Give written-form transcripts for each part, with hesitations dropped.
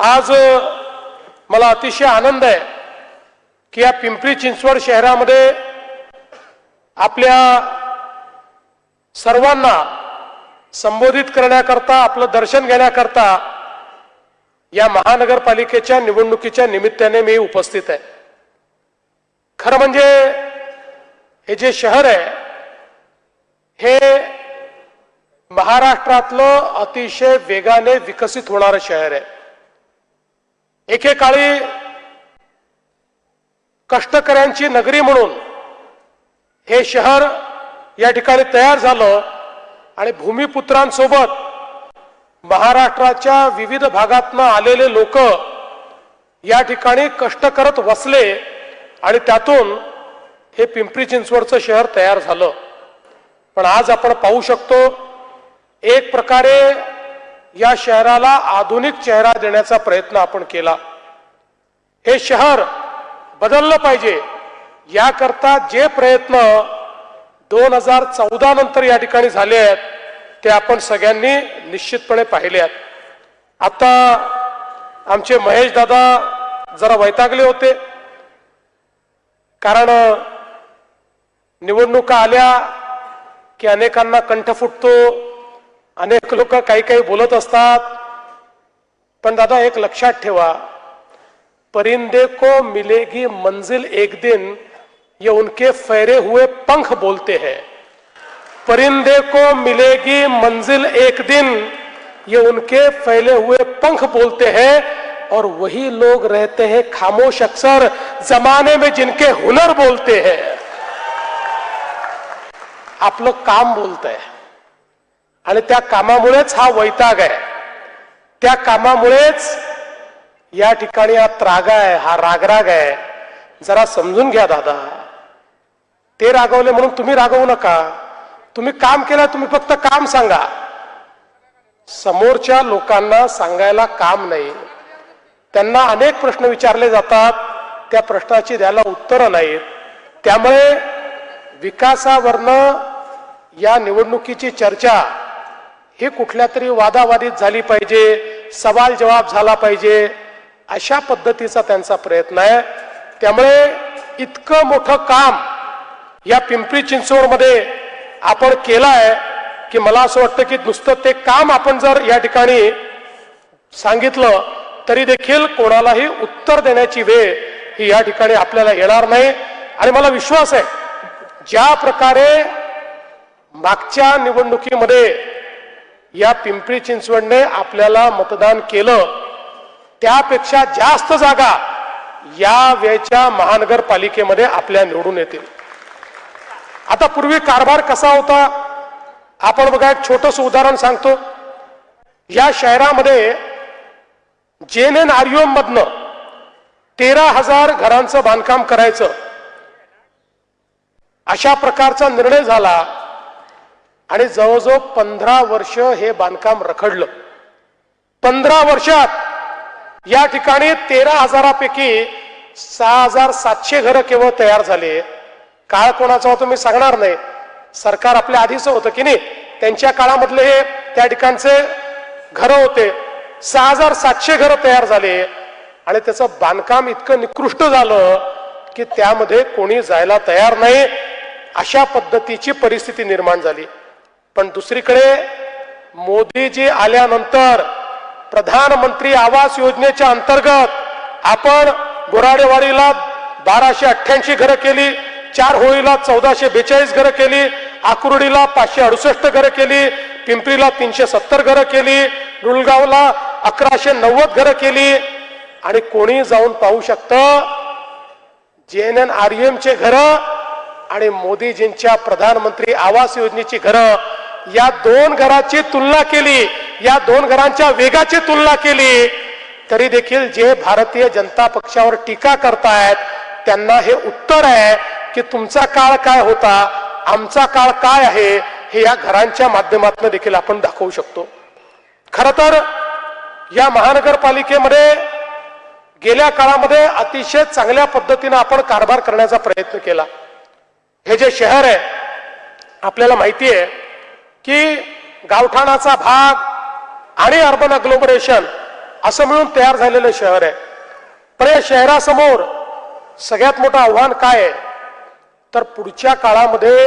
आज मला अतिशय आनंद आहे की या पिंपरी चिंचवड शहरामध्ये आपल्या सर्वांना संबोधित करण्याकरता, आपलं दर्शन घेण्याकरता या महानगरपालिकेच्या निवडणुकीच्या निमित्ताने मी उपस्थित आहे। खरं म्हणजे हे जे शहर आहे हे महाराष्ट्रातलं अतिशय वेगाने विकसित होणारं शहर आहे। एकेकाळी कष्टकऱ्यांची नगरी म्हणून हे शहर या ठिकाणी तयार झालं आणि भूमिपुत्रांसोबत महाराष्ट्राच्या विविध भागातनं आलेले लोक या ठिकाणी कष्ट करत वसले आणि त्यातून हे पिंपरी चिंचवडचं शहर तयार झालं। पण आज आपण पाहू शकतो एक प्रकारे या शहराला आधुनिक चेहरा देण्याचा प्रयत्न आपण केला। हे शहर बदललं पाहिजे याकरता जे प्रयत्न 2014 नंतर या ठिकाणी झाले आहेत ते आपण सगळ्यांनी निश्चितपणे पाहिले आहेत। आता आमचे महेश दादा जरा वैतागले होते, कारण निवडणुका आल्या की अनेकांना कंठ फुटतो, अनेक लोक काही काही बोलत असतात। पण दादा एक लक्षात ठेवा, परिंदे को मिलेगी मंजिल एक दिन, ये उनके फैरे हुए पंख बोलते हैं। परिंदे को मिलेगी मंजिल एक दिन, ये उनके फैले हुए पंख बोलते हैं, और वही लोग रहते हैं खामोश अक्सर जमाने में जिनके हुनर बोलते हैं। आपलं काम बोलतंय आणि त्या कामामुळेच हा वैताग आहे, त्या कामामुळेच या ठिकाणी हा त्राग आहे, हा रागराग आहे। जरा समजून घ्या दादा, ते रागवले म्हणून तुम्ही रागवू नका। तुम्ही काम केलं, तुम्ही फक्त काम सांगा, समोरच्या लोकांना सांगायला काम नाही। त्यांना अनेक प्रश्न विचारले जातात, त्या प्रश्नाची द्यायला उत्तरं नाहीत। त्यामुळे विकासावरनं या निवडणुकीची चर्चा ही कुठल्या तरी वादावादीत झाली पाहिजे, सवाल जवाब झाला पाहिजे, अशा पद्धतीचा त्यांचा प्रयत्न आहे। त्यामुळे इतकं मोठं काम या पिंपरी चिंचवडमध्ये आपण केलं आहे की मला असं वाटतं की नुसतं ते काम आपण जर या ठिकाणी सांगितलं तरी देखील कोणालाही उत्तर देण्याची वेळ ही या ठिकाणी आपल्याला येणार नाही। आणि मला विश्वास आहे ज्या प्रकारे मागच्या निवडणुकीमध्ये या पिंपरी चिंचवडने आपल्याला मतदान केलं त्यापेक्षा जास्त जागा या वेळच्या महानगरपालिकेमध्ये आपल्या निवडून येतील। आता पूर्वी कारभार कसा होता आपण बघा, एक छोटंसं उदाहरण सांगतो। या शहरामध्ये JNNRUM मधनं 13,000 घरांचं बांधकाम करायचं अशा प्रकारचा निर्णय झाला आणि जवळजवळ 15 वर्ष हे बांधकाम रखडलं। 15 वर्षात या ठिकाणी 13,000पैकी 6,700 घरं केवळ तयार झाले। काळ कोणाचा होता मी सांगणार नाही, सरकार आपल्या आधीच होतं की नाही, त्यांच्या काळामधले हे त्या ठिकाणचे घरं होते। 6,700 घरं तयार झाले आणि त्याचं बांधकाम इतकं निकृष्ट झालं की त्यामध्ये कोणी जायला तयार नाही, अशा पद्धतीची परिस्थिती निर्माण झाली। पण दुसरीकडे मोदीजी आल्यानंतर प्रधानमंत्री आवास योजनेच्या अंतर्गत आपण बोराडेवाडीला 1288 घरं केली, 4 होळीला 1442 घरं केली, आकुर्डीला 568 घरं केली, पिंपरीला 370 घरं केली, रुलगावला 1190 घरं केली। आणि कोणी जाऊन पाहू शकतं JNNRUMचे घरं आणि मोदीजींच्या प्रधानमंत्री आवास योजनेची घरं, या दोन घराची तुलना केली, या दोन घरांच्या वेगाची तुलना केली तरी देखील जे भारतीय जनता पक्षावर टीका करतायत त्यांना हे उत्तर आहे की तुमचा काळ काय होता, आमचा काळ काय आहे हे या घरांच्या माध्यमातून देखील आपण दाखवू शकतो। खरं तर या महानगरपालिकेमध्ये गेल्या काळामध्ये अतिशय चांगल्या पद्धतीने आपण कारभार करण्याचा प्रयत्न केला। हे जे शहर आहे आपल्याला माहिती आहे की गावठाणाचा भाग आणि अर्बन अग्लोमरेशन असं मिळून तयार झालेलं शहर आहे. पण या शहरासमोर सगळ्यात मोठं आव्हान काय आहे तर पुढच्या काळामध्ये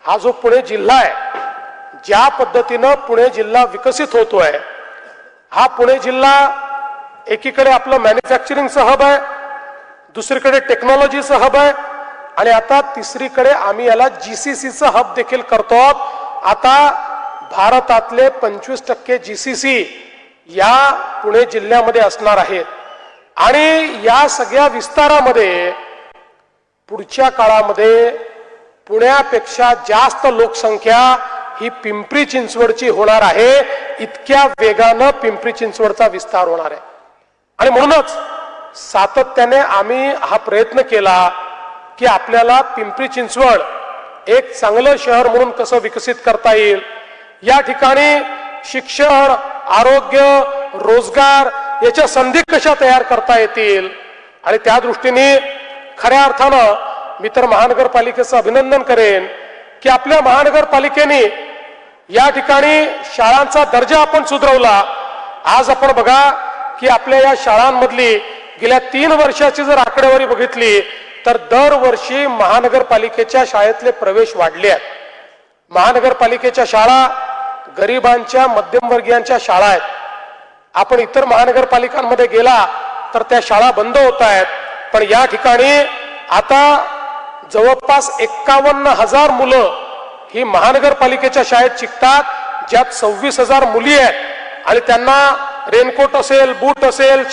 हा जो पुणे जिल्हा आहे, ज्या पद्धतीनं पुणे जिल्हा विकसित होतोय, हा पुणे जिल्हा एकीकडे आपलं मॅन्युफॅक्चरिंगचं हब आहे, दुसरीकडे टेक्नॉलॉजीचं हब आहे आणि आता तिसरीकडे आम्ही याला जीसीसीचं हब देखील करतो. आता भारतातले 25% जीसीसी या पुणे जिल्ह्यामध्ये असणार आहेत आणि या सगळ्या विस्तारामध्ये पुढच्या काळामध्ये पुण्यापेक्षा जास्त लोकसंख्या ही पिंपरी चिंचवडची होणार आहे. इतक्या वेगानं पिंपरी चिंचवडचा विस्तार होणार आहे आणि म्हणूनच सातत्याने आम्ही हा प्रयत्न केला की आपल्याला पिंपरी चिंचवड एक चांगलं शहर म्हणून कसं विकसित करता येईल, या ठिकाणी शिक्षण, आरोग्य, रोजगार याच्या संधी कशा तयार करता येतील आणि त्या दृष्टीने खऱ्या अर्थानं मी तर महानगरपालिकेचं अभिनंदन करेन की आपल्या महानगरपालिकेने या ठिकाणी शाळांचा दर्जा आपण सुधारवला. आज आपण बघा की आपल्या या शाळांमधली गेल्या 3 वर्षाची जर आकडेवारी बघितली तर दरवर्षी महानगरपालिकेच्या शाळेतले प्रवेश वाढले आहेत. महानगरपालिकेच्या शाळा गरिबांच्या, मध्यमवर्गीयांच्या शाळा आहेत. आपण इतर महानगरपालिकांमध्ये गेला तर त्या शाळा बंद होत आहेत, पण या ठिकाणी आता जवळपास 51,000 मुलं ही महानगरपालिकेच्या शाळेत शिकतात, ज्यात 26,000 मुली आहेत आणि त्यांना रेनकोट असेल, बूट असेल,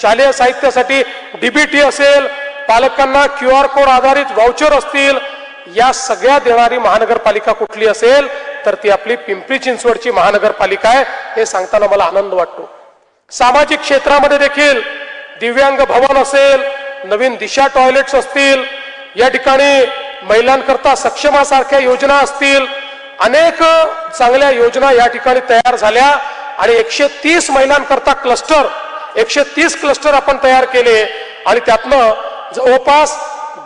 शालेय साहित्यासाठी डीबीटी असेल, पालकांना QR कोड आधारित व्हाउचर असतील, या सगळ्या देणारी महानगरपालिका कुठली असेल तर ती आपली पिंपरी चिंचवडची महानगरपालिका आहे. हे सांगताना मला आनंद वाटतो. सामाजिक क्षेत्रामध्ये देखील दिव्यांग भवन असेल, नवीन दिशा टॉयलेट्स असतील, या ठिकाणी महिलांकरता सक्षमासारख्या योजना असतील, अनेक चांगल्या योजना या ठिकाणी तयार झाल्या आणि 130 महिलांकरता क्लस्टर, 130 क्लस्टर आपण तयार केले आणि त्यातनं जवळपास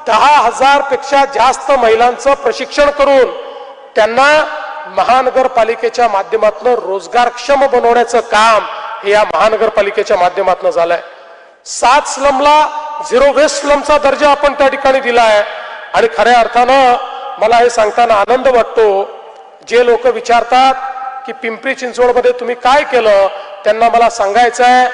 10,000 पेक्षा जास्त महिलांचं प्रशिक्षण करून त्यांना महानगरपालिकेच्या माध्यमातून रोजगारक्षम बनवण्याचं काम हे या महानगरपालिकेच्या माध्यमातून झालंय. 7 स्लमला 0 वेस्ट स्लमचा दर्जा आपण त्या ठिकाणी दिला आहे आणि खऱ्या अर्थानं मला हे सांगताना आनंद वाटतो. जे लोक विचारतात की पिंपरी चिंचवडमध्ये तुम्ही काय केलं, त्यांना मला सांगायचं आहे,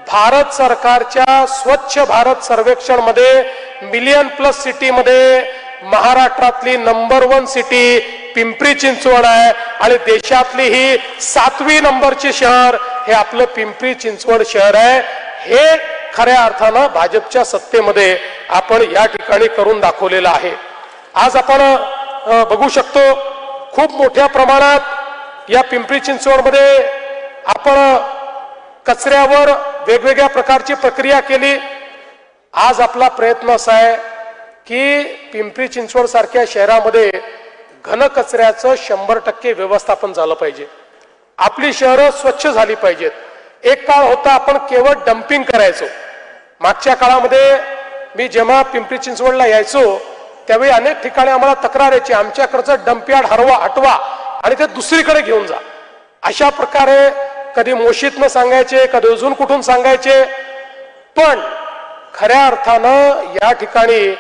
भारत सरकारच्या स्वच्छ भारत सर्वेक्षण मध्ये मिलियन+ सिटीमध्ये महाराष्ट्रातली नंबर 1 सिटी पिंपरी चिंचवड आहे आणि देशातली ही 7वी नंबरची शहर हे आपलं पिंपरी चिंचवड शहर आहे. हे खऱ्या अर्थानं भाजपच्या सत्तेमध्ये आपण या ठिकाणी करून दाखवलेलं आहे. आज आपण बघू शकतो खूप मोठ्या प्रमाणात या पिंपरी चिंचवडमध्ये आपण कचऱ्यावर वेगवेगळ्या प्रकारची प्रक्रिया केली. आज आपला प्रयत्न असा आहे की पिंपरी चिंचवड सारख्या शहरामध्ये घनकचऱ्याचं 100% व्यवस्थापन झालं पाहिजे. आपली शहरं स्वच्छ झाली पाहिजेत. एक काळ होता आपण केवळ डम्पिंग करायचो. मागच्या काळामध्ये मी जेव्हा पिंपरी चिंचवडला यायचो त्यावेळी अनेक ठिकाणी आम्हाला तक्रार यायची, आमच्याकडचं डम्पयार्ड हटवा आणि ते दुसरीकडे घेऊन जा. अशा प्रकारे कधी मोशीतनं सांगायचे, कधी अजून कुठून सांगायचे. पण खऱ्या अर्थानं या ठिकाणी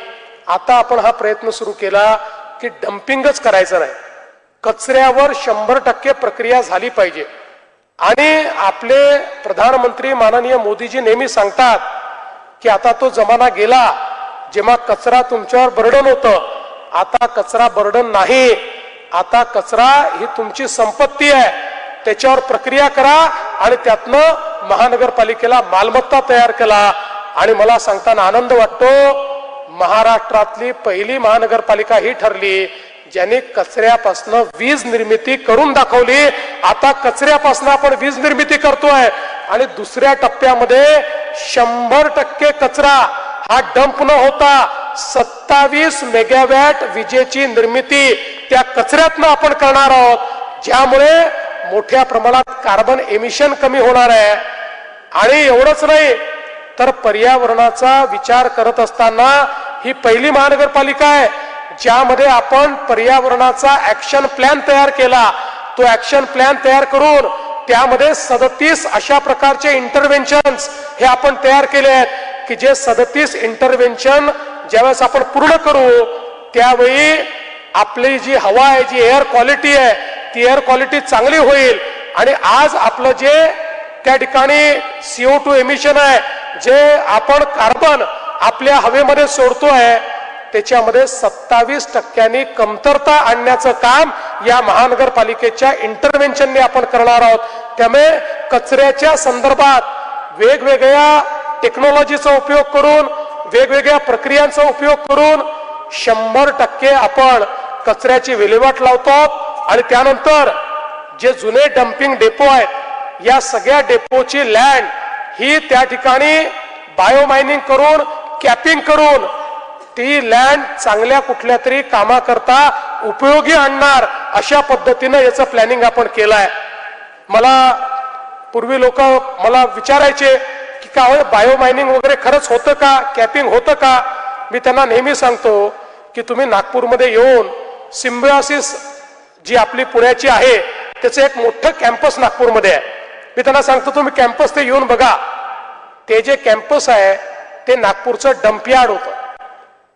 आता आपण हा प्रयत्न सुरू केला की डम्पिंगच करायचं नाही, कचऱ्यावर 100% प्रक्रिया झाली पाहिजे. आणि आपले प्रधानमंत्री माननीय मोदीजी नेहमी सांगतात की आता तो जमाना गेला जेव्हा कचरा तुमच्यावर बर्डन होतं. आता कचरा बर्डन नाही, आता कचरा ही तुमची संपत्ती आहे, त्याच्यावर प्रक्रिया करा आणि त्यातनं महानगरपालिकेला मालमत्ता तयार केला. आणि मला सांगताना आनंद वाटतो, महाराष्ट्रातली पहिली महानगरपालिका ही ठरली ज्यांनी कचऱ्यापासून वीज निर्मिती करून दाखवली. आता कचऱ्यापासून आपण वीज निर्मिती करतोय आणि दुसऱ्या टप्प्यामध्ये 100% कचरा हा डंप न होता 27 मेगावॅट विजेची निर्मिती त्या कचऱ्यातनं आपण करणार आहोत, ज्यामुळे मोठ्या प्रमाणात कार्बन एमिशन कमी होणार आहे. आणि एवढंच नाही तर पर्यावरणाचा विचार करत असताना ही पहिली महानगरपालिका आहे ज्यामध्ये आपण पर्यावरणाचा ऍक्शन प्लॅन तयार केला. तो ऍक्शन प्लॅन तयार करून त्यामध्ये 37 अशा प्रकारचे इंटरव्हेन्शन्स हे आपण तयार केले आहेत की जे 37 इंटरव्हेन्शन ज्यावेळेस आपण पूर्ण करू त्यावेळी आपली जी हवा आहे, जी एअर क्वालिटी आहे, ती एअर क्वालिटी चांगली होईल. आणि आज आपलं जे त्या ठिकाणी CO2 एमिशन आहे, जे आपण कार्बन आपल्या हवेमध्ये सोडतोय, त्याच्यामध्ये 27% कमतरता आणण्याचं काम या महानगरपालिकेच्या इंटरव्हेन्शनने आपण करणार आहोत. त्यामुळे कचऱ्याच्या संदर्भात वेगवेगळ्या टेक्नॉलॉजीचा उपयोग करून, वेगवेगळ्या प्रक्रियांचा उपयोग करून 100% आपण कचऱ्याची विल्हेवाट लावतो. आणि त्यानंतर जे जुने डम्पिंग डेपो आहेत, या सगळ्या डेपोची लँड ही त्या ठिकाणी बायोमायनिंग करून, कॅपिंग करून ती लँड चांगल्या कुठल्या तरी कामाकरता उपयोगी आणणार, अशा पद्धतीनं याचं प्लॅनिंग आपण केलं आहे. मला पूर्वी लोक मला विचारायचे की का बायोमायनिंग वगैरे खरंच होतं का, कॅपिंग होतं का. मी त्यांना नेहमी सांगतो की तुम्ही नागपूरमध्ये येऊन सिम्बायोसिस जी आपली पुण्याची आहे त्याचं एक मोठं कॅम्पस नागपूरमध्ये आहे. मी त्यांना सांगतो तुम्ही कॅम्पस ते येऊन बघा. ते जे कॅम्पस आहे ते नागपूरचं डम्पयार्ड होतं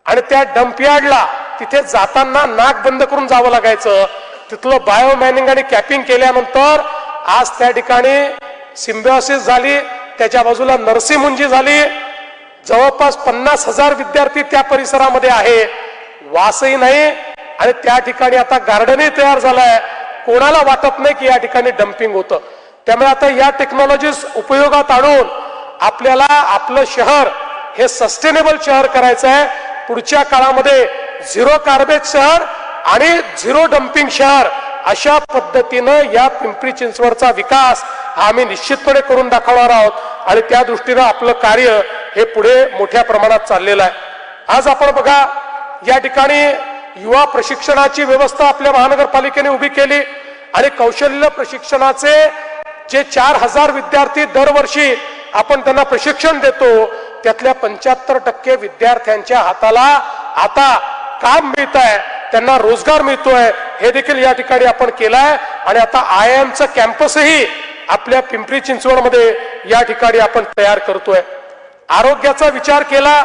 आणि त्या डम्पयार्डला तिथे जाताना नाक बंद करून जावं लागायचं. तिथलं बायोमायनिंग आणि कॅपिंग केल्यानंतर आज त्या ठिकाणी सिम्बायोसिस झाली, त्याच्या बाजूला नरसिंहमुंजी झाली. जवळपास 50,000 विद्यार्थी त्या परिसरामध्ये आहे. वासही नाही आणि त्या ठिकाणी आता गार्डनही तयार झालंय. कोणाला वाटत नाही की या ठिकाणी डम्पिंग होतं. त्यामुळे आता या टेक्नॉलॉजीज उपयोगात आणून आपल्याला आपलं शहर हे सस्टेनेबल शहर करायचं आहे. पुढच्या काळामध्ये झिरो गार्बेज शहर आणि झिरो डम्पिंग शहर अशा पद्धतीनं या पिंपरी चिंचवडचा विकास हा आम्ही निश्चितपणे करून दाखवणार आहोत. आणि त्या दृष्टीनं आपलं कार्य हे पुढे मोठ्या प्रमाणात चाललेलं आहे. आज आपण बघा या ठिकाणी युवा प्रशिक्षणाची व्यवस्था आपल्या महानगरपालिकेने उभी केली आणि कौशल्य प्रशिक्षणाचे जे 4,000 विद्यार्थी दरवर्षी आपण त्यांना प्रशिक्षण देतो, त्यातल्या 75% विद्यार्थ्यांच्या हाताला आता काम मिळत आहे, त्यांना रोजगार मिळतोय. हे देखील या ठिकाणी आपण केलाय. आणि आता IIMचं कॅम्पसही आपल्या पिंपरी चिंचवडमध्ये या ठिकाणी आपण तयार करतोय. आरोग्याचा विचार केला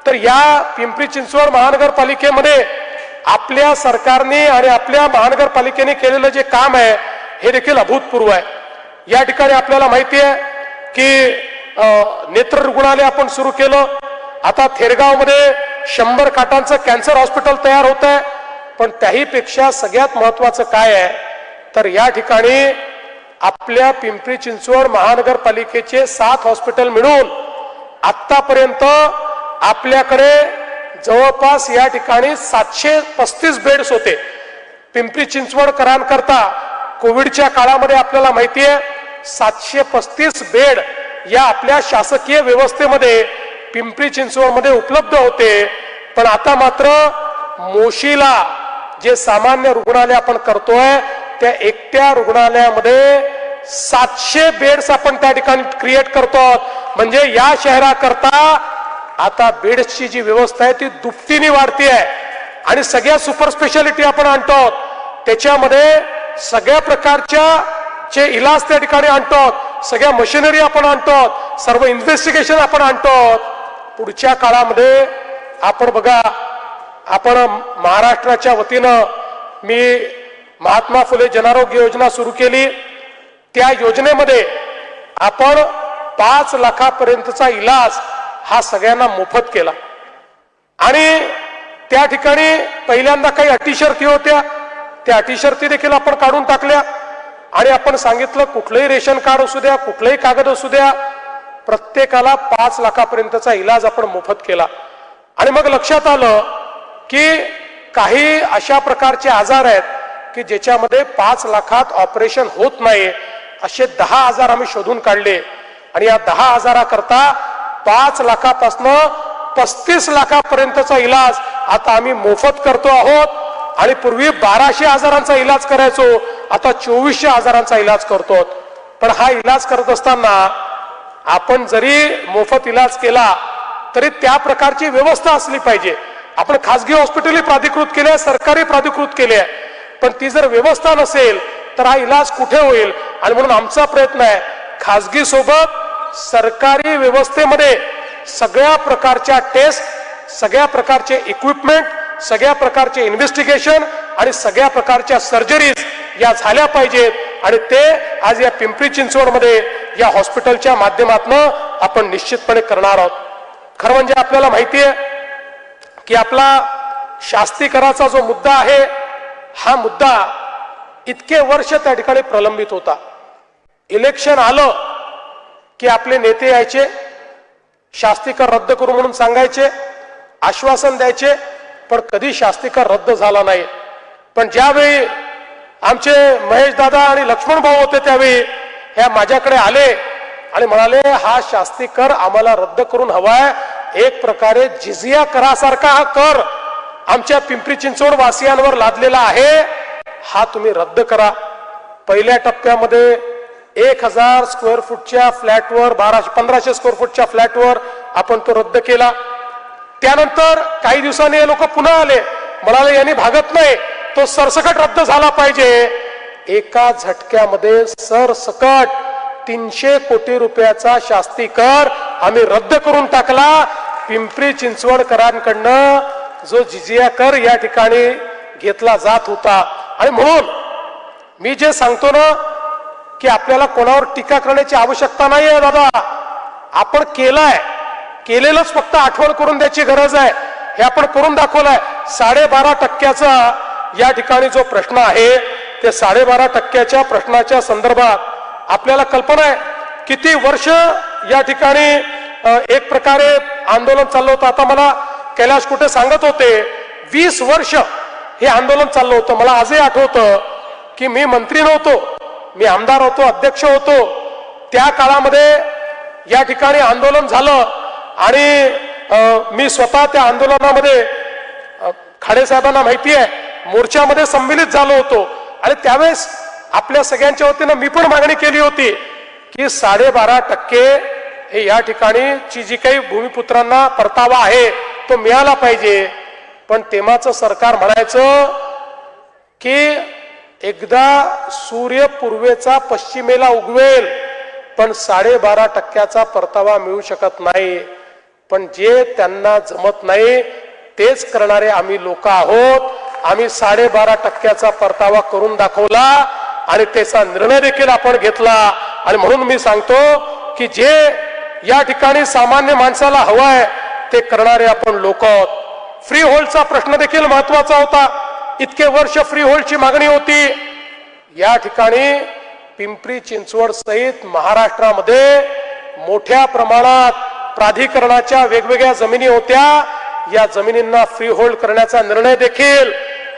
तर या पिंपरी चिंचवड महानगरपालिकेमध्ये आपल्या सरकारने आणि आपल्या महानगरपालिकेने केलेलं जे काम आहे हे देखील अभूतपूर्व आहे. या ठिकाणी आपल्याला माहिती आहे की नेत्र रुग्णालय आपण सुरू केलं. आता थेरगावमध्ये 100 खाटांचं कॅन्सर हॉस्पिटल तयार होत आहे. पण त्याही पेक्षा सगळ्यात महत्वाचं काय आहे तर या ठिकाणी आपल्या पिंपरी चिंचवड महानगरपालिकेचे 7 हॉस्पिटल मिळून आतापर्यंत आपल्याकडे जवळपास या ठिकाणी 735 बेड्स होते. पिंपरी चिंचवडकरांकरता कोविडच्या काळामध्ये आपल्याला माहिती आहे 735 बेड या आपल्या शासकीय व्यवस्थेमध्ये पिंपरी चिंचवडमध्ये उपलब्ध होते. पण आता मात्र मोशीला जे सामान्य रुग्णालय आपण करतोय त्या एकट्या रुग्णालयामध्ये 700 बेड्स आपण त्या ठिकाणी क्रिएट करतो. म्हणजे या शहराकरता आता बेड्सची जी व्यवस्था आहे ती दुपटीने वाढती आहे. आणि सगळ्या सुपर स्पेशालिटी आपण आणतो, त्याच्यामध्ये सगळ्या प्रकारच्या जे इलाज त्या ठिकाणी आणतो, सगळ्या मशिनरी आपण आणतो, सर्व इन्व्हेस्टिगेशन आपण आणतो. पुढच्या काळामध्ये आपण बघा, आपण महाराष्ट्राच्या वतीनं मी महात्मा फुले जनआरोग्य योजना सुरू केली. त्या योजनेमध्ये आपण 5 लाखापर्यंतचा इलाज हा सगळ्यांना मोफत केला. आणि त्या ठिकाणी पहिल्यांदा काही अटी शर्ती होत्या, त्या अटी शर्ती देखील आपण काढून टाकल्या. आणि आपण सांगितलं कुठलंही रेशन कार्ड असू द्या, कुठलंही कागद असू द्या, प्रत्येकाला 5 लाखापर्यंतचा इलाज आपण मोफत केला. आणि मग लक्षात आलं की काही अशा प्रकारचे आजार आहेत की ज्याच्यामध्ये 5 लाखात ऑपरेशन होत नाही, असे 10 आजार आम्ही शोधून काढले. आणि या 10 आजाराकरता 5 लाखापासून 35 लाखापर्यंतचा इलाज आता आम्ही मोफत करतो आहोत. आणि पूर्वी 1200 आजारांचा इलाज करायचो, आता 2400 आजारांचा इलाज करतो. पण हा इलाज करत असताना आपण जरी मोफत इलाज केला तरी त्या प्रकारची व्यवस्था असली पाहिजे. आपण खासगी हॉस्पिटलही प्राधिकृत केले, सरकारी प्राधिकृत केले, पण ती जर व्यवस्था नसेल तर हा इलाज कुठे होईल. आणि म्हणून आमचा प्रयत्न आहे खासगी सोबत सरकारी व्यवस्थेमध्ये सगळ्या प्रकारच्या टेस्ट, सगळ्या प्रकारचे इक्विपमेंट, सगळ्या प्रकारचे इन्व्हेस्टिगेशन आणि सगळ्या प्रकारच्या सर्जरीज या झाल्या पाहिजेत आणि ते आज या पिंपरी चिंचवडमध्ये या हॉस्पिटलच्या माध्यमातून आपण निश्चितपणे करणार आहोत. खरं म्हणजे आपल्याला माहिती आहे की आपला शास्तीकराचा जो मुद्दा आहे हा मुद्दा इतके वर्ष त्या ठिकाणी प्रलंबित होता. इलेक्शन आलं की आपले नेते यायचे, शास्तीकर रद्द करू म्हणून सांगायचे, आश्वासन द्यायचे, पण कधी शास्तीकर रद्द झाला नाही. पण ज्यावेळी आमचे महेश दादा आणि लक्ष्मण भाऊ होते त्यावेळी ह्या माझ्याकडे आले आणि म्हणाले हा शास्तीकर आम्हाला रद्द करून हवाय, एक प्रकारे जिझिया करासारखा हा कर आमच्या पिंपरी चिंचवड वासियांवर लादलेला आहे, हा तुम्ही रद्द करा. पहिल्या टप्प्यामध्ये 1000 स्क्वेअर फूटच्या फ्लॅटवर 1500 स्क्वेअर फूटच्या फ्लॅटवर आपण तो रद्द केला. त्यानंतर काही दिवसांनी हे लोक पुन्हा आले, म्हणाले यांनी भागत नाही, तो सरसकट रद्द झाला पाहिजे. एका झटक्यामध्ये सरसकट 300 कोटी रुपयाचा शास्ती कर आम्ही रद्द करून टाकला. पिंपरी चिंचवडकरांकडनं जो जिजिया कर या ठिकाणी घेतला जात होता. आणि म्हणून मी जे सांगतो ना की आपल्याला कोणावर टीका करण्याची आवश्यकता नाही आहे दादा, आपण केलाय, केलेलंच फक्त आठवण करून द्यायची गरज आहे. हे आपण करून दाखवलंय. 12.5%चा या ठिकाणी जो प्रश्न आहे ते 12.5%च्या प्रश्नाच्या संदर्भात आपल्याला कल्पना आहे किती वर्ष या ठिकाणी एक प्रकारे आंदोलन चाललं होतं. आता मला कैलाश कुठे सांगत होते 20 वर्ष हे आंदोलन चाललं होतं. मला आजही आठवतं की मी मंत्री नव्हतो, मी आमदार होतो, अध्यक्ष होतो. त्या काळामध्ये या ठिकाणी आंदोलन झालं आणि मी स्वतः त्या आंदोलनामध्ये खाडे साहेबांना माहिती आहे मोर्चामध्ये सम्मिलित झालो होतो. आणि त्यावेळेस आपल्या सगळ्यांच्या वतीनं मी पण मागणी केली होती की 12.5% हे या ठिकाणी जी काही भूमिपुत्रांना परतावा आहे तो मिळाला पाहिजे. पण तेव्हाचं सरकार म्हणायचं की एकदा सूर्य पूर्वेचा पश्चिमेला उगवेल पण 12.5%चा परतावा मिळू शकत नाही. पण जे त्यांना जमत नाही तेच करणारे आम्ही लोक आहोत. आम्ही 12.5%चा परतावा करून दाखवला आणि त्याचा निर्णय देखील आपण घेतला. आणि म्हणून मी सांगतो की जे या ठिकाणी सामान्य माणसाला हवंय ते करणारे आपण लोक आहोत. फ्री होल्डचा प्रश्न देखील महत्वाचा होता. इतके वर्ष फ्री होल्डची मागणी होती. या ठिकाणी पिंपरी चिंचवड सहित महाराष्ट्रामध्ये मोठ्या प्रमाणात प्राधिकरणाच्या वेगवेगळ्या जमिनी होत्या. या जमिनींना फ्री होल्ड करण्याचा निर्णय देखील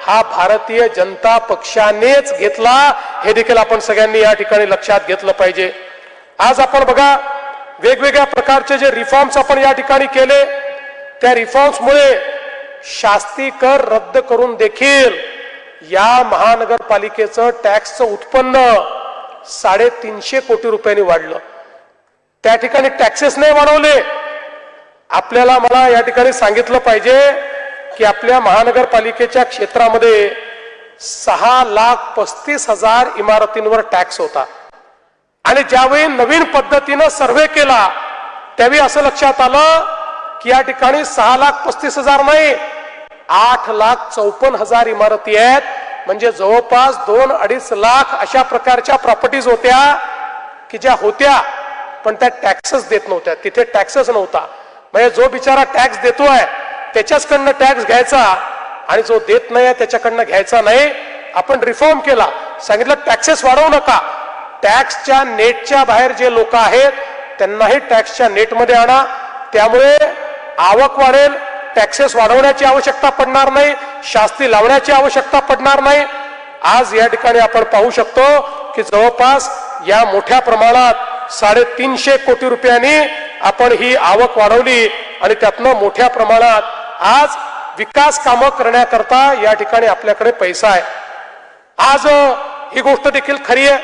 हा भारतीय जनता पक्षानेच घेतला. हे देखील आपण सगळ्यांनी या ठिकाणी लक्षात घेतलं पाहिजे. आज आपण बघा वेगवेगळ्या प्रकारचे जे रिफॉर्म्स आपण या ठिकाणी केले त्या रिफॉर्म्समुळे शास्ती कर रद्द करून देखील या महानगरपालिकेचं टॅक्सचं उत्पन्न 350 कोटी रुपयांनी वाढलं. त्या ठिकाणी टॅक्सेस नाही वाढवले. आपल्याला मला या ठिकाणी सांगितलं पाहिजे की आपल्या महानगरपालिकेच्या क्षेत्रामध्ये 6,35,000 इमारतींवर टॅक्स होता. आणि ज्यावेळी नवीन पद्धतीनं सर्वे केला त्यावेळी असं लक्षात आलं की या ठिकाणी 6,35,000 नाही 8,54,000 इमारती आहेत. म्हणजे जवळपास 2-2.5 लाख अशा प्रकारच्या प्रॉपर्टीज होत्या की ज्या होत्या पण त्या टॅक्सेस देत नव्हत्या. तिथे टॅक्सेस नव्हता. म्हणजे जो बिचारा टॅक्स देतोय त्याच्याचकडनं टॅक्स घ्यायचा आणि जो देत नाही त्याच्याकडनं घ्यायचा नाही. आपण रिफॉर्म केला, सांगितलं टॅक्सेस वाढवू नका. टॅक्सच्या नेटच्या बाहेर जे लोक आहेत त्यांनाही टॅक्सच्या नेटमध्ये आणा. त्यामुळे आवक वाढेल, टॅक्सेस वाढवण्याची आवश्यकता पडणार नाही, शास्ती लावण्याची आवश्यकता पडणार नाही. आज या ठिकाणी आपण पाहू शकतो की जवळपास या मोठ्या प्रमाणात 350 कोटी रुपयांनी आपण ही आवक वाढवली आणि त्यातनं मोठ्या प्रमाणात आज विकास कामं करण्याकरता या ठिकाणी आपल्याकडे पैसा आहे. आज ही गोष्ट देखील खरी आहे.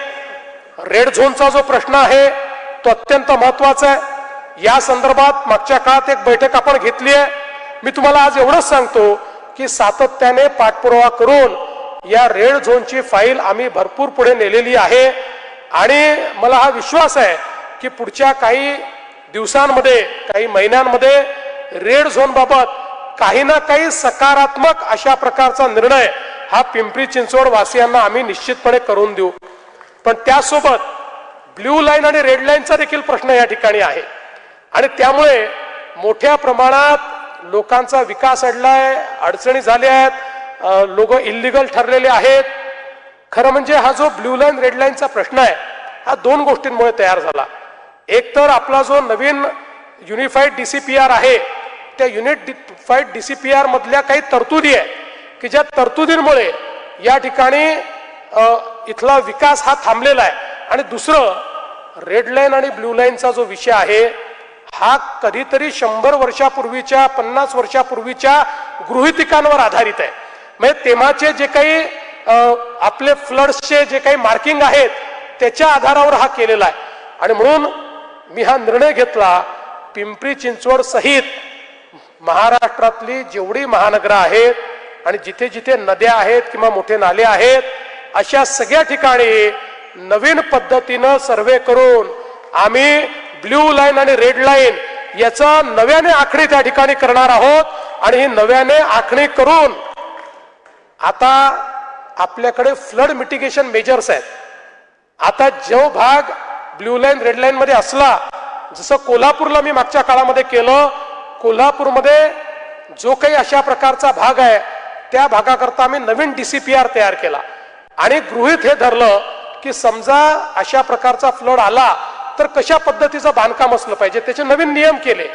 रेड झोनचा जो प्रश्न आहे तो अत्यंत महत्वाचा आहे. या संदर्भात मागच्या काळात एक बैठक आपण घेतली आहे. मी तुम्हाला आज एवढंच सांगतो की सातत्याने पाठपुरावा करून या रेड झोनची फाईल आम्ही भरपूर पुढे नेलेली आहे. आणि मला हा विश्वास आहे की पुढच्या काही दिवसांमध्ये काही महिन्यांमध्ये रेड झोन बाबत काही ना काही सकारात्मक अशा प्रकारचा निर्णय हा पिंपरी चिंचवड वासियांना आम्ही निश्चितपणे करून देऊ। पण त्यासोबत ब्ल्यू लाईन आणि रेड लाईनचा देखील प्रश्न या ठिकाणी आहे आणि त्यामुळे मोठ्या प्रमाणात लोकांचा विकास अडलाय, अडचणी झाल्या आहेत, लोक इल्लीगल ठरलेले आहेत। खरं म्हणजे हा जो ब्ल्यू लाईन रेड लाईनचा प्रश्न आहे हा दोन गोष्टींमुळे तयार झाला। एक तर आपला जो नवीन युनिफाईड DCPR आहे त्या युनिफाईड DCPR मधल्या काही तरतुदी आहे की ज्या तरतुदींमुळे या ठिकाणी इथला विकास हा थांबलेला आहे। आणि दुसरं रेड लाईन आणि ब्ल्यू लाईनचा जो विषय आहे हा कधीतरी 100 वर्षापूर्वीच्या 50 वर्षापूर्वीच्या गृहितकांवर आधारित आहे। म्हणजे तेव्हाचे जे काही आपले फ्लड्सचे जे काही मार्किंग आहेत त्याच्या आधारावर हा केलेला आहे। आणि म्हणून मी हा निर्णय घेतला, पिंपरी चिंचवड सहित महाराष्ट्रातली जेवढी महानगरं आहेत आणि जिथे जिथे नद्या आहेत किंवा मोठे नाले आहेत अशा सगळ्या ठिकाणी नवीन पद्धतीनं सर्वे करून आम्ही ब्ल्यू लाईन आणि रेड लाईन याचा नव्याने आखणी त्या ठिकाणी करणार आहोत। आणि ही नव्याने आखणी करून आता आपल्याकडे फ्लड मिटिगेशन मेजर्स आहेत। आता जो भाग ब्ल्यू लाईन रेड लाईन मध्ये असला, जसं कोल्हापूरला मी मागच्या काळामध्ये केलं, कोल्हापूरमध्ये जो काही अशा प्रकारचा भाग आहे त्या भागाकरता आम्ही नवीन DCPR तयार केला आणि गृहीत हे धरलं की समजा अशा प्रकारचा फ्लड आला तर कशा पद्धतीचं बांधकाम असलं पाहिजे, त्याचे नवीन नियम केले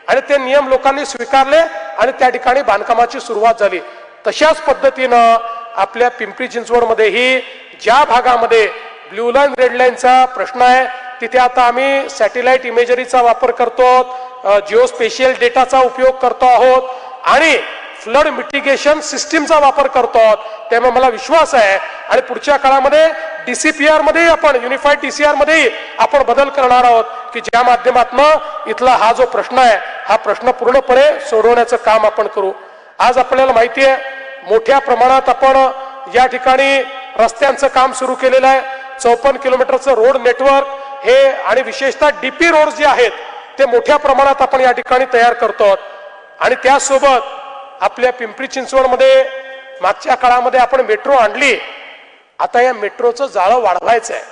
आणि ते नियम लोकांनी स्वीकारले आणि त्या ठिकाणी बांधकामाची सुरुवात झाली। तशाच पद्धतीनं आपल्या पिंपरी चिंचवडमध्येही ज्या भागामध्ये ब्ल्यू लाईन रेड लाईनचा प्रश्न आहे तिथे आता आम्ही सॅटेलाइट इमेजरीचा वापर करतो, जिओस्पेशियल डेटाचा उपयोग करतो आहोत आणि फ्लड मिटिगेशन सिस्टीमचा वापर करतो आहोत। त्यामुळे मला विश्वास आहे आणि पुढच्या काळामध्ये DCPR मध्ये आपण युनिफाईड DCR मध्ये आपण बदल करणार आहोत की ज्या माध्यमातून इथला हा जो प्रश्न आहे हा प्रश्न पूर्णपणे सोडवण्याचं काम आपण करू। आज आपल्याला माहिती आहे मोठ्या प्रमाणात आपण या ठिकाणी रस्त्यांचं काम सुरू केलेलं आहे। 54 किलोमीटरचं रोड नेटवर्क हे आणि विशेषतः DP रोड जे आहेत ते मोठ्या प्रमाणात आपण या ठिकाणी तयार करतो आणि त्यासोबत आपल्या पिंपरी चिंचवडमध्ये मागच्या काळामध्ये आपण मेट्रो आणली, आता या मेट्रोचं जाळं वाढवायचं आहे।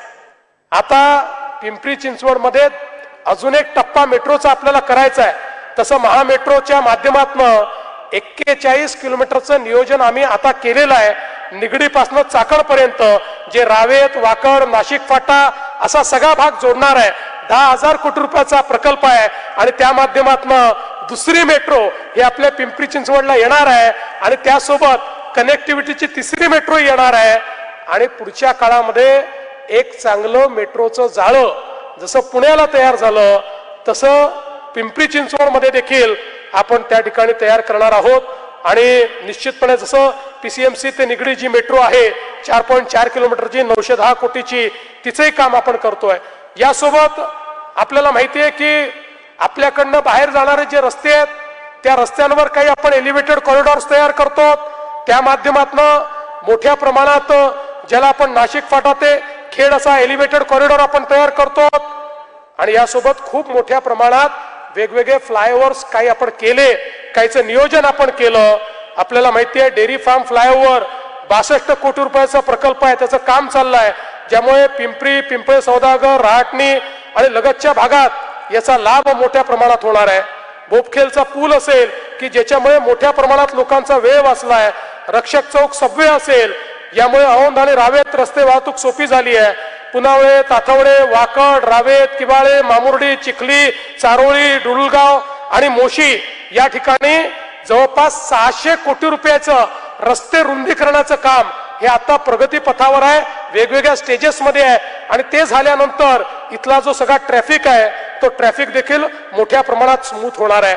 आता पिंपरी चिंचवडमध्ये अजून एक टप्पा मेट्रोचा आपल्याला करायचा आहे। तसं महामेट्रोच्या माध्यमातून 41 किलोमीटरचं नियोजन आम्ही आता केलेलं आहे। निगडीपासून चाकणपर्यंत जे रावेत, वाकड, नाशिक फाटा असा सगळा भाग जोडणार आहे। 10,000 कोटी रुपयाचा प्रकल्प आहे आणि त्या माध्यमातून दुसरी मेट्रो ही आपल्या पिंपरी चिंचवडला येणार आहे आणि त्यासोबत कनेक्टिव्हिटीची तिसरी मेट्रो येणार आहे। आणि पुढच्या काळामध्ये एक चांगलं मेट्रोचं जाळं जसं पुण्याला तयार झालं तसं पिंपरी चिंचवडमध्ये देखील आपण त्या ठिकाणी तयार करणार आहोत। आणि निश्चितपणे जसं PCMC ते निगडी जी मेट्रो आहे 4.4 किलोमीटरची 910 कोटीची तिचंही काम आपण करतोय। यासोबत आपल्याला माहिती आहे की आपल्याकडनं बाहेर जाणारे जे रस्ते आहेत त्या रस्त्यांवर काही आपण एलिव्हेटेड कॉरिडॉर्स तयार करतो, त्या माध्यमातून मोठ्या प्रमाणात ज्याला आपण नाशिक फाटा ते खेड असा एलिव्हेटेड कॉरिडॉर आपण तयार करतो आणि यासोबत खूप मोठ्या प्रमाणात वेगवेगळे फ्लायओव्हर्स काही आपण केले, काहीचं नियोजन आपण केलं। आपल्याला माहिती आहे डेअरी फार्म फ्लायओव्हर 62 कोटी रुपयाचा प्रकल्प आहे, त्याचं काम चाललंय, ज्यामुळे पिंपरी, पिंपळे सौदागर, रहाटणी आणि लगतच्या भागात याचा लाभ मोठ्या प्रमाणात होणार आहे। बोपखेलचा पूल असेल की ज्याच्यामुळे मोठ्या प्रमाणात लोकांचा वेळ वाचलाय, रक्षक चौक सबवे असेल यामुळे औंध आणि रावेत रस्ते वाहतूक सोपी झाली आहे। पुनावळे, ताथवडे, वाकड, रावेत, किबाळे, मामुर्डी, चिखली, चारोळी, डुलगाव आणि मोशी या ठिकाणी जवळपास 600 कोटी रुपयाचं रस्ते रुंदीकरणाचं काम हे आता प्रगती पथावर आहे, वेगवेगळ्या स्टेजेस मध्ये आहे आणि ते झाल्यानंतर इथला जो सगळा ट्रॅफिक आहे तो ट्रॅफिक देखील मोठ्या प्रमाणात स्मूथ होणार आहे।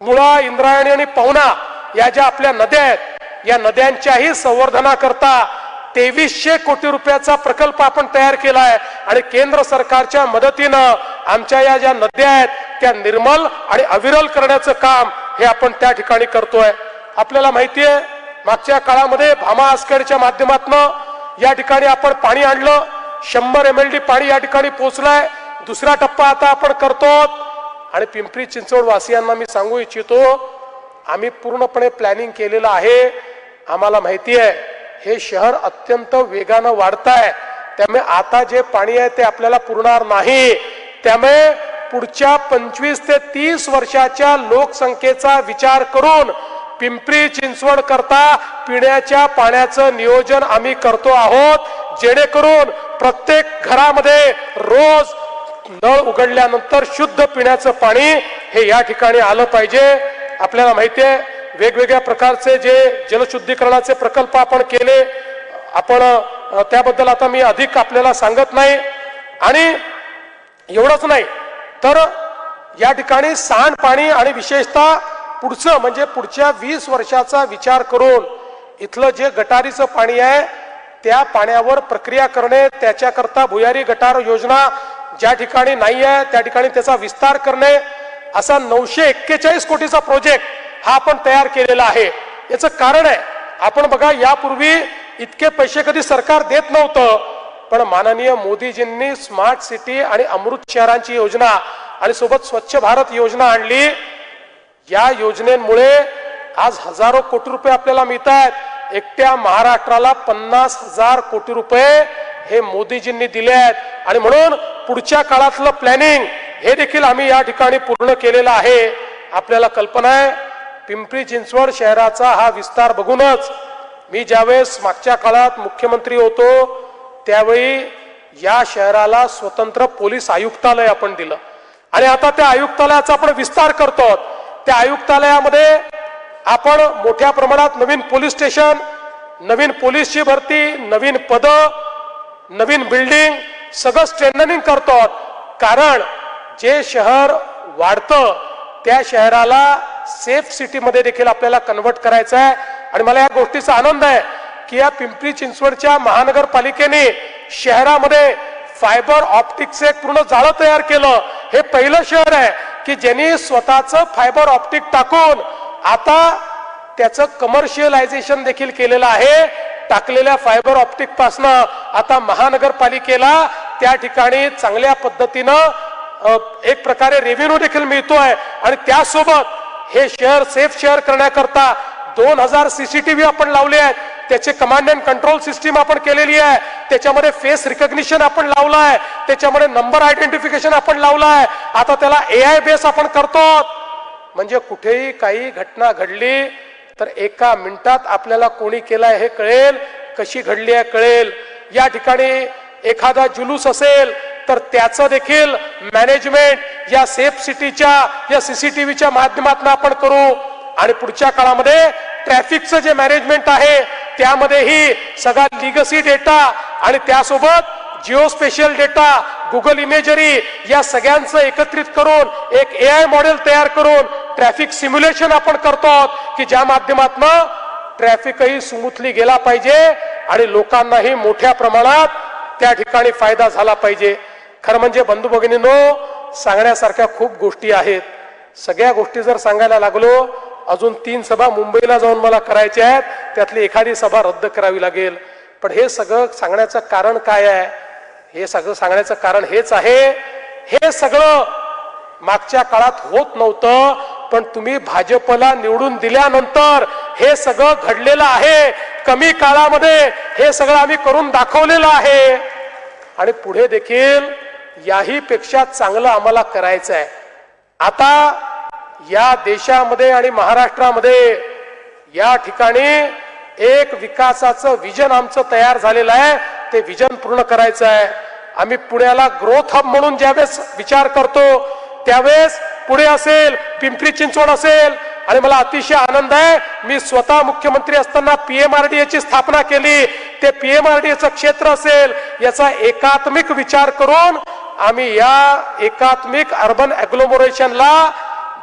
मुळा, इंद्रायणी आणि पवना या ज्या आपल्या नद्या आहेत या नद्यांच्याही संवर्धनाकरता 2300 कोटी रुपयाचा प्रकल्प आपण तयार केला आहे आणि केंद्र सरकारच्या मदतीनं आमच्या या ज्या नद्या आहेत त्या निर्मल आणि अविरल करण्याचं काम हे आपण त्या ठिकाणी करतोय। आपल्याला माहिती आहे मागच्या काळामध्ये भामा आसखेडच्या माध्यमातून या ठिकाणी आपण पाणी आणलं, 100 MLD पाणी या ठिकाणी पोहोचलाय। दुसरा टप्पा आता आपण करतो आणि पिंपरी चिंचवड वासियांना मी सांगू इच्छितो, आम्ही पूर्णपणे प्लॅनिंग केलेलं आहे। आम्हाला माहिती आहे हे शहर अत्यंत वेगानं वाढतंय, त्यामुळे आता जे पाणी आहे ते आपल्याला पुरणार नाही। त्यामुळे पुढच्या 25 ते 30 वर्षाच्या लोकसंख्येचा विचार करून पिंपरी चिंचवड करता पिण्याच्या पाण्याचं नियोजन आम्ही करतो आहोत, जेणेकरून प्रत्येक घरामध्ये रोज नळ उघडल्यानंतर शुद्ध पिण्याचं पाणी हे या ठिकाणी आलं पाहिजे। आपल्याला माहिती आहे वेगवेगळ्या प्रकारचे जे जलशुद्धीकरणाचे प्रकल्प आपण केले, आपण त्याबद्दल आता मी अधिक आपल्याला सांगत नाही। आणि एवढंच नाही तर या ठिकाणी सांडपाणी आणि विशेषतः पुढचं म्हणजे पुढच्या 20 वर्षाचा विचार करून इथलं जे गटारीचं पाणी आहे त्या पाण्यावर प्रक्रिया करणे, त्याच्याकरता भुयारी गटार योजना ज्या ठिकाणी नाही आहे त्या ठिकाणी त्याचा विस्तार करणे, असा 941 कोटीचा प्रोजेक्ट हा आपण तयार केलेला आहे। याचं कारण आहे, आपण बघा यापूर्वी इतके पैसे कधी सरकार देत नव्हतं, पण माननीय मोदीजींनी स्मार्ट सिटी आणि अमृत शहरांची योजना आणि सोबत स्वच्छ भारत योजना आणली। या योजनेमुळे आज हजारो कोटी रुपये आपल्याला मिळतात। एकट्या महाराष्ट्राला 50,000 कोटी रुपये हे मोदीजींनी दिले आहेत आणि म्हणून पुढच्या काळातलं प्लॅनिंग हे देखील आम्ही या ठिकाणी पूर्ण केलेलं आहे। आपल्याला कल्पना आहे पिंपरी चिंचवड शहराचा हा विस्तार बघूनच मी ज्यावेळेस मागच्या काळात मुख्यमंत्री होतो त्यावेळी या शहराला स्वतंत्र पोलीस आयुक्तालय आपण दिलं आणि आता त्या आयुक्तालयाचा आपण विस्तार करतो। त्या आयुक्तालयामध्ये आपण मोठ्या प्रमाणात नवीन पोलीस स्टेशन, नवीन पोलीसची भरती, नवीन पद, नवीन बिल्डिंग सगळं स्ट्रेंथनिंग करतो। कारण जे शहर वाढतं त्या शहराला सेफ सिटी मध्ये देखील आपल्याला कन्वर्ट करायचं आहे। आणि मला या गोष्टीचा आनंद आहे की या पिंपरी चिंचवडच्या महानगरपालिकेने शहरामध्ये फायबर ऑप्टिक्सचे एक पूर्ण जाळं तयार केलं। हे पहिलं शहर आहे की ज्यांनी स्वतःचं फायबर ऑप्टिक टाकून आता त्याचं कमर्शियलायझेशन देखील केलेलं आहे। टाकलेल्या फायबर ऑप्टिक पासनं आता महानगरपालिकेला त्या ठिकाणी चांगल्या पद्धतीनं एक प्रकारे रेव्हेन्यू देखील मिळतोय आणि त्यासोबत हे शहर सेफ शहर करण्याकरता 2000 CCTV आपण लावले आहेत। त्याचे कमांड अँड कंट्रोल सिस्टीम आपण केलेली आहे, त्याच्यामध्ये फेस रिकॉग्निशन आपण लावलं आहे, त्याच्यामध्ये नंबर आयडेंटिफिकेशन आपण लावलं आहे। आता त्याला AI बेस आपण करतो, म्हणजे कुठेही काही घटना घडली तर एका मिनिटात आपल्याला कोणी केलाय हे कळेल, कशी घडली आहे कळेल। या ठिकाणी एखादा जुलूस असेल तर त्याचं देखील मॅनेजमेंट या सेफ सिटीच्या या CCTVच्या माध्यमातून आपण करू। आणि पुढच्या काळामध्ये ट्रॅफिकचं जे मॅनेजमेंट आहे त्यामध्येही सगळा लिगसी डेटा आणि त्यासोबत Jio special data, Google imagery या सगळ्यांचं एकत्रित करून एक AI मॉडेल तयार करून ट्रॅफिक सिम्युलेशन आपण करतो की ज्या माध्यमातून ट्रॅफिकही स्मूथली गेला पाहिजे आणि लोकांनाही मोठ्या प्रमाणात त्या ठिकाणी फायदा झाला पाहिजे। खरं म्हणजे बंधू भगिनींनो सांगण्यासारख्या खूप गोष्टी आहेत। सगळ्या गोष्टी जर सांगायला लागलो अजून 3 सभा मुंबईला जाऊन मला करायच्या आहेत, त्यातली एखादी सभा रद्द करावी लागेल। पण हे सगळं सांगण्याचं कारण काय आहे? हे सगळं सांगण्याचं कारण हेच आहे, हे सगळं मागच्या काळात होत नव्हतं, पण तुम्ही भाजपला निवडून दिल्यानंतर हे सगळं घडलेलं आहे। कमी काळामध्ये हे सगळं आम्ही करून दाखवलेलं आहे आणि पुढे देखील याही पेक्षा चांगलं आम्हाला करायचं आहे। आता या देशामध्ये आणि महाराष्ट्रामध्ये या ठिकाणी एक विकासाचं विजन आमचं तयार झालेलं आहे, ते विजन पूर्ण करायचं आहे। आम्ही पुण्याला ग्रोथ हब म्हणून ज्यावेळेस विचार करतो त्यावेळेस पुणे असेल, पिंपरी चिंचवड असेल, आणि मला अतिशय आनंद आहे मी स्वतः मुख्यमंत्री असताना PMRDA ची स्थापना केली। ते PMRDAचं क्षेत्र असेल याचा एकात्मिक विचार करून आम्ही या एकात्मिक अर्बन ॲग्लोमरेशनला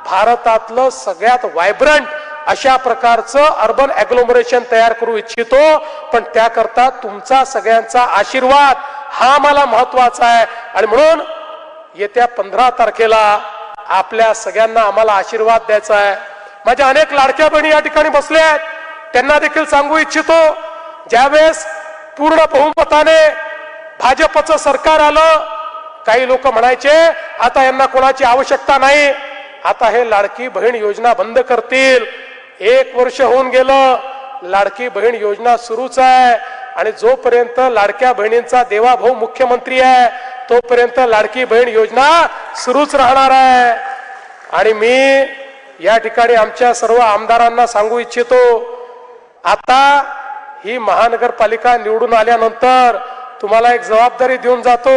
भारतातलं सगळ्यात व्हायब्रंट अशा प्रकारचं अर्बन ॲग्लोमरेशन तयार करू इच्छितो। पण त्याकरता तुमचा सगळ्यांचा आशीर्वाद हा मला महत्वाचा आहे आणि म्हणून येत्या 15 तारखेला आपल्या सगळ्यांना आम्हाला आशीर्वाद द्यायचा आहे। माझ्या अनेक लाडक्या बहिणी या ठिकाणी बसल्या आहेत, त्यांना देखील सांगू इच्छितो ज्यावेळेस पूर्ण बहुमताने भाजपचं सरकार आलं, काही लोक म्हणायचे आता यांना कोणाची आवश्यकता नाही, आता हे लाडकी बहीण योजना बंद करतील. 1 वर्ष होऊन गेलं, लाडकी बहीण योजना सुरूच आहे. आणि जोपर्यंत लाडक्या बहिणींचा देवाभाऊ मुख्यमंत्री आहे तोपर्यंत लाडकी बहीण योजना सुरूच राहणार आहे. आणि मी या ठिकाणी आमच्या सर्व आमदारांना सांगू इच्छितो, आता ही महानगरपालिका निवडून आल्यानंतर तुम्हाला एक जबाबदारी देऊन जातो.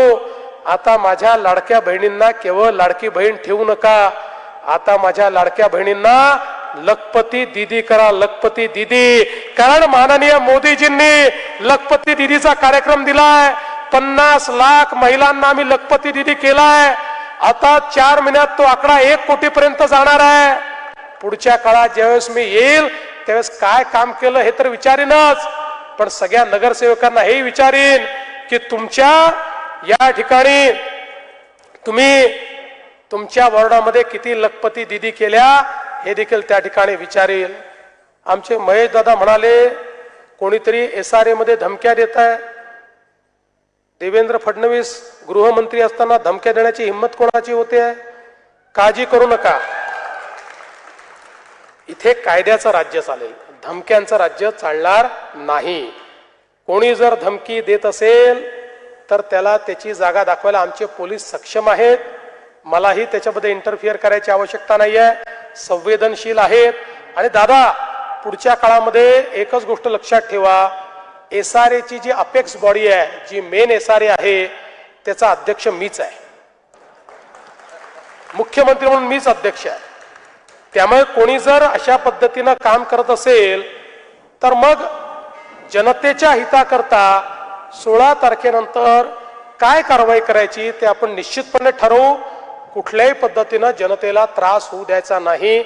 आता माझ्या लाडक्या बहिणींना केवळ लाडकी बहीण ठेवू नका, आता माझ्या लाडक्या बहिणींना लखपती दीदी करा, लखपती दीदी. कारण माननीय मोदीजींनी लखपती दीदीचा कार्यक्रम दिलाय. 50 लाख महिलांना आम्ही लखपती दीदी केलाय. आता 4 महिन्यात तो आकडा 1 कोटीपर्यंत जाणार आहे. पुढच्या काळात ज्यावेळेस मी येईल त्यावेळेस काय काम केलं हे तर विचारीनच, पण सगळ्या नगरसेवकांना हे विचारीन की तुमच्या या ठिकाणी तुम्ही तुमच्या वॉर्डामध्ये किती लखपती दीदी केल्या हे देखील त्या ठिकाणी विचारेल. आमचे महेश दादा म्हणाले कोणीतरी SRA मध्ये धमक्या देत आहे. देवेंद्र फडणवीस गृहमंत्री असताना धमक्या देण्याची हिंमत कोणाची होते? काळजी करू नका, इथे कायद्याचं राज्य चालेल, धमक्यांचं राज्य चालणार नाही. कोणी जर धमकी देत असेल तर त्याला त्याची जागा दाखवायला आमचे पोलीस सक्षम आहेत. मलाही त्याच्यामध्ये इंटरफिअर करायची आवश्यकता नाही आहे, संवेदनशील आहेत. आणि दादा पुढच्या काळामध्ये एकच गोष्ट लक्षात ठेवा, SRA ची जी अपेक्स बॉडी आहे, जी मेन SRA आहे, त्याचा अध्यक्ष मीच आहे, मुख्यमंत्री म्हणून मीच अध्यक्ष आहे. त्यामुळे कोणी जर अशा पद्धतीनं काम करत असेल तर मग जनतेच्या हिताकरता 16 तारखेनंतर काय कारवाई करायची ते आपण निश्चितपणे ठरवू. कुठल्याही पद्धतीनं जनतेला त्रास होऊ द्यायचा नाही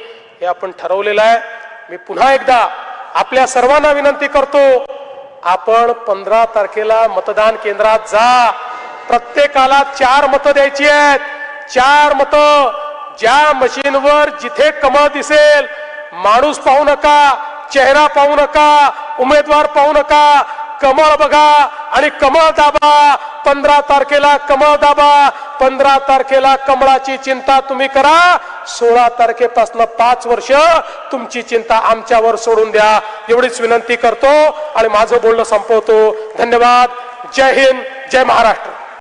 हे आपण ठरवलेलं आहे. मी पुन्हा एकदा आपल्या सर्वांना विनंती करतो, आपण 15 तारखेला मतदान केंद्रात जा. प्रत्येकाला 4 मतं द्यायची आहेत. 4 मतं. ज्या मशीनवर जिथे कमळ दिसेल, माणूस पाहू नका, चेहरा पाहू नका, उमेदवार पाहू नका, कमळ बघा आणि कमळ दाबा. 15 तारखेला कमळ दाबा. 15 तारखेला कमळाची चिंता तुम्ही करा. 16 तारखेपासून 5 वर्ष तुमची चिंता आमच्यावर सोडून द्या, एवढीच विनंती करतो आणि माझं बोलणं संपवतो. धन्यवाद. जय हिंद, जय महाराष्ट्र.